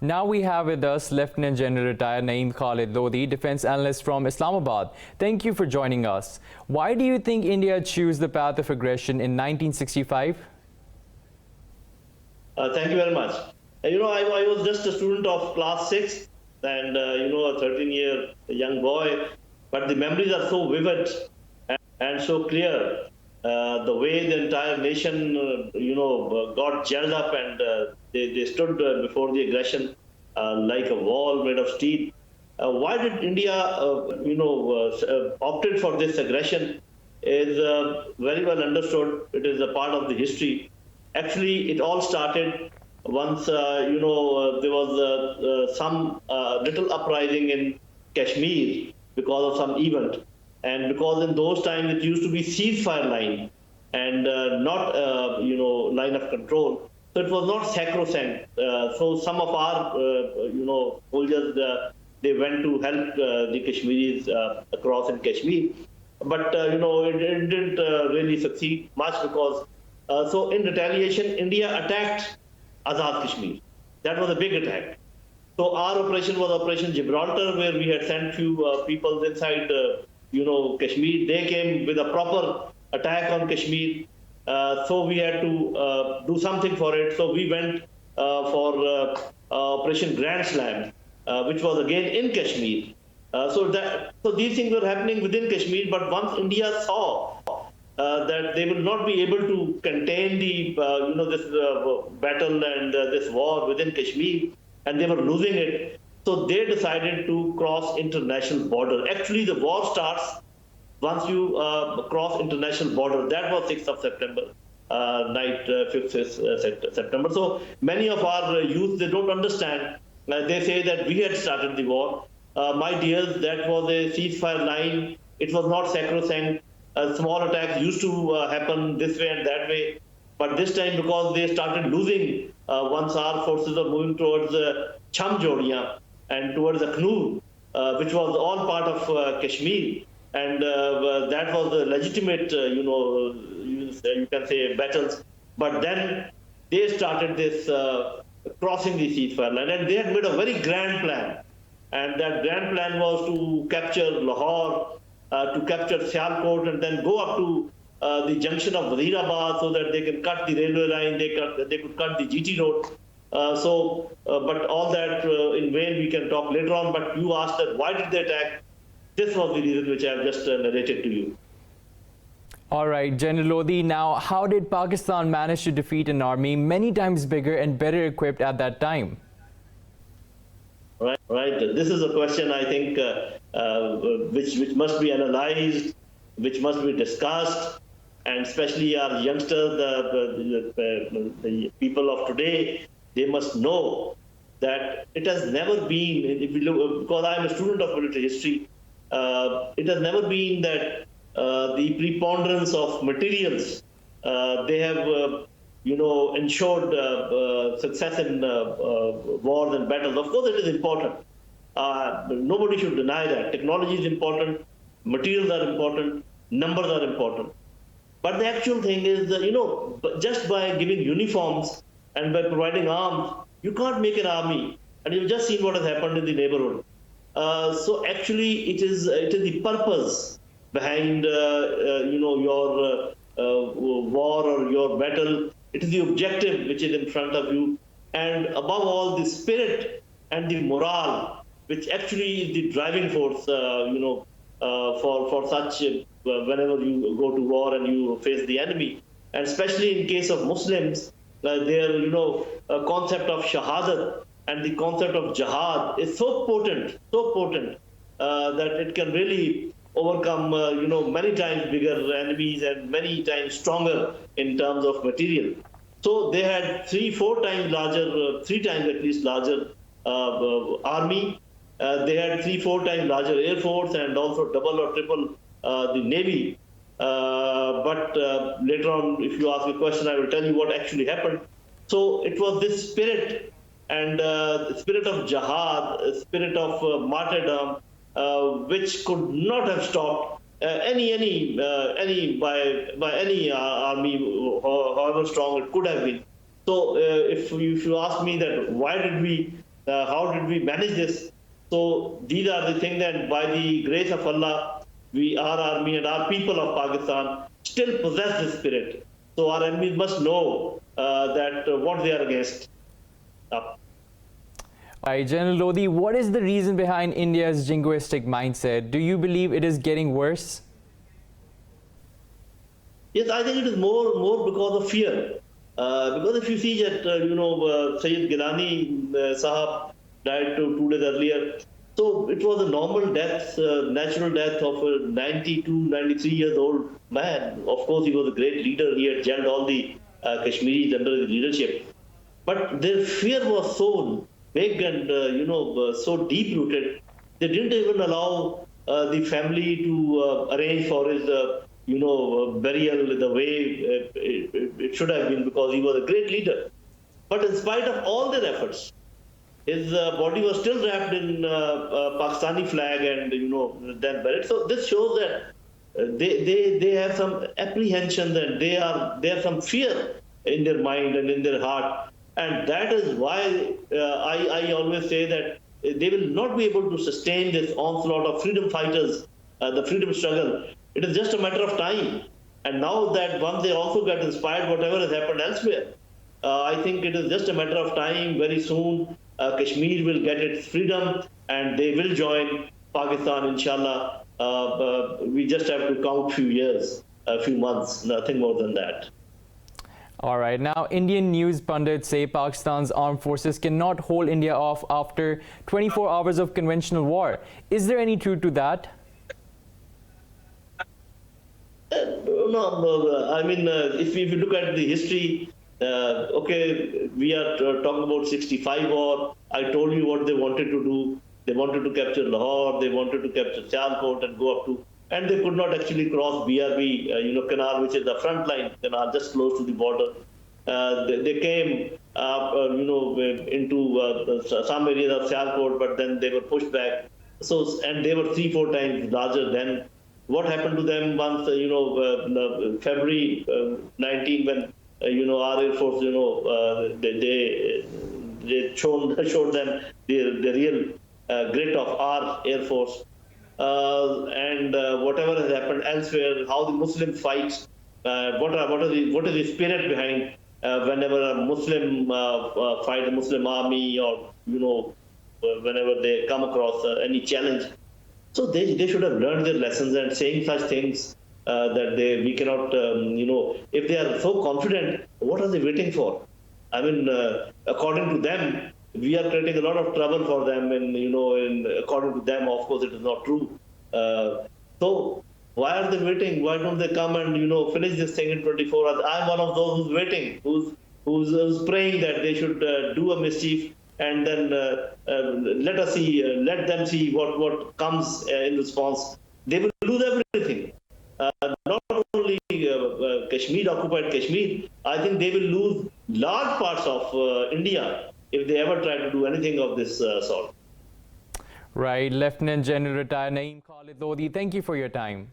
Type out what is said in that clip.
Now we have with us Lieutenant General retired Naeem Khalid Lodhi, defense analyst from Islamabad. Thank you for joining us. Why do you think India chose the path of aggression in 1965? Thank you very much. I was just a student of class 6 and, a 13-year young boy, but the memories are so vivid and so clear. The way the entire nation, got gelled up and they stood before the aggression like a wall made of steel. Why did India, opted for this aggression is very well understood. It is a part of the history. Actually, it all started once, there was some little uprising in Kashmir because of some event. And because in those times it used to be ceasefire line and not, line of control. So it was not sacrosanct. So some of our, soldiers, they went to help the Kashmiris across in Kashmir. But, it didn't really succeed much because, so in retaliation, India attacked Azad Kashmir. That was a big attack. So our operation was Operation Gibraltar, where we had sent few people inside Kashmir. They came with a proper attack on Kashmir. So we had to do something for it. So we went for Operation Grand Slam, which was again in Kashmir. So these things were happening within Kashmir. But once India saw that they will not be able to contain the this battle and this war within Kashmir, and they were losing it. So they decided to cross international border. Actually, the war starts once you cross international border. That was 6th of September, night 5th September. So many of our youth, they don't understand. They say that we had started the war. My dears, that was a ceasefire line. It was not sacrosanct. Small attacks used to happen this way and that way. But this time, because they started losing once our forces were moving towards Cham Jodiya and towards Akhnur, which was all part of Kashmir. And that was the legitimate, you can say, battles. But then they started this crossing the ceasefire line. And they had made a very grand plan. And that grand plan was to capture Lahore, to capture Sialkot, and then go up to the junction of Wazirabad so that they can cut the railway line, they could cut the GT road. But all that in vain, we can talk later on. But you asked that why did they attack? This was the reason which I have just narrated to you. All right, General Lodhi, now how did Pakistan manage to defeat an army many times bigger and better equipped at that time? Right. This is a question, I think, which must be analyzed, which must be discussed, and especially our youngsters, the people of today, they must know that it has never been, if you look, because I am a student of military history, it has never been that the preponderance of materials, they have, ensured success in wars and battles. Of course, it is important. Nobody should deny that. Technology is important, materials are important, numbers are important. But the actual thing is, just by giving uniforms and by providing arms, you can't make an army. And you've just seen what has happened in the neighborhood. So actually, it is the purpose behind, your war or your battle. It is the objective which is in front of you. And above all, the spirit and the morale, which actually is the driving force, for such, whenever you go to war and you face the enemy. And especially in case of Muslims, their, concept of shahadat and the concept of jihad is so potent, that it can really overcome, many times bigger enemies and many times stronger in terms of material. So they had 3-4 times larger, 3 times at least larger army. They had 3-4 times larger air force and also double or triple the navy. But later on, if you ask a question, I will tell you what actually happened. So it was this spirit and spirit of jihad, spirit of martyrdom, which could not have stopped any by any army, however strong it could have been. So if you ask me that why did we How did we manage this? So these are the things that by the grace of Allah, our army and our people of Pakistan still possess this spirit. So our enemies must know that what they are against. General Lodhi, what is the reason behind India's jingoistic mindset? Do you believe it is getting worse? Yes, I think it is more because of fear. Because if you see that, Sayyid Gilani Sahab died 2 days earlier. So it was a normal death, natural death of a 92, 93 years old man. Of course, he was a great leader. He had jailed all the Kashmiris under his leadership. But their fear was so big and, so deep-rooted, they didn't even allow the family to arrange for his burial the way it should have been, because he was a great leader. But in spite of all their efforts, his body was still wrapped in Pakistani flag and then buried. So this shows that they have some apprehension, and they have some fear in their mind and in their heart, and that is why I always say that they will not be able to sustain this onslaught of freedom fighters, the freedom struggle. It is just a matter of time. And now that once they also get inspired, whatever has happened elsewhere, I think it is just a matter of time. Very soon, Kashmir will get its freedom and they will join Pakistan, inshallah. We just have to count few years, a few months, nothing more than that. All right. Now, Indian news pundits say Pakistan's armed forces cannot hold India off after 24 hours of conventional war. Is there any truth to that? No. I mean, if you look at the history, okay, we are talking about 65 war. I told you what they wanted to do. They wanted to capture Lahore. They wanted to capture Sialkot and go up to, and they could not actually cross BRB, canal, which is the front line canal, just close to the border. They came, into some areas of Sialkot, but then they were pushed back. So, and they were 3-4 times larger than. What happened to them once, February 19, when, our Air Force, they showed them the real grit of our Air Force. And whatever has happened elsewhere, how the Muslims fight, what is the spirit behind whenever a Muslim fight a Muslim army, or, whenever they come across any challenge. So they should have learned their lessons, and saying such things that we cannot, if they are so confident, what are they waiting for? I mean, according to them, we are creating a lot of trouble for them, and according to them, of course, it is not true. So why are they waiting? Why don't they come and finish this thing in 24 hours? I'm one of those who's waiting, who's praying that they should do a mischief, and then let them see what comes in response. They will lose everything. Not only Kashmir, occupied Kashmir, I think they will lose large parts of India if they ever try to do anything of this sort. Right. Lieutenant General retired Naeem Khalid Lodhi, thank you for your time.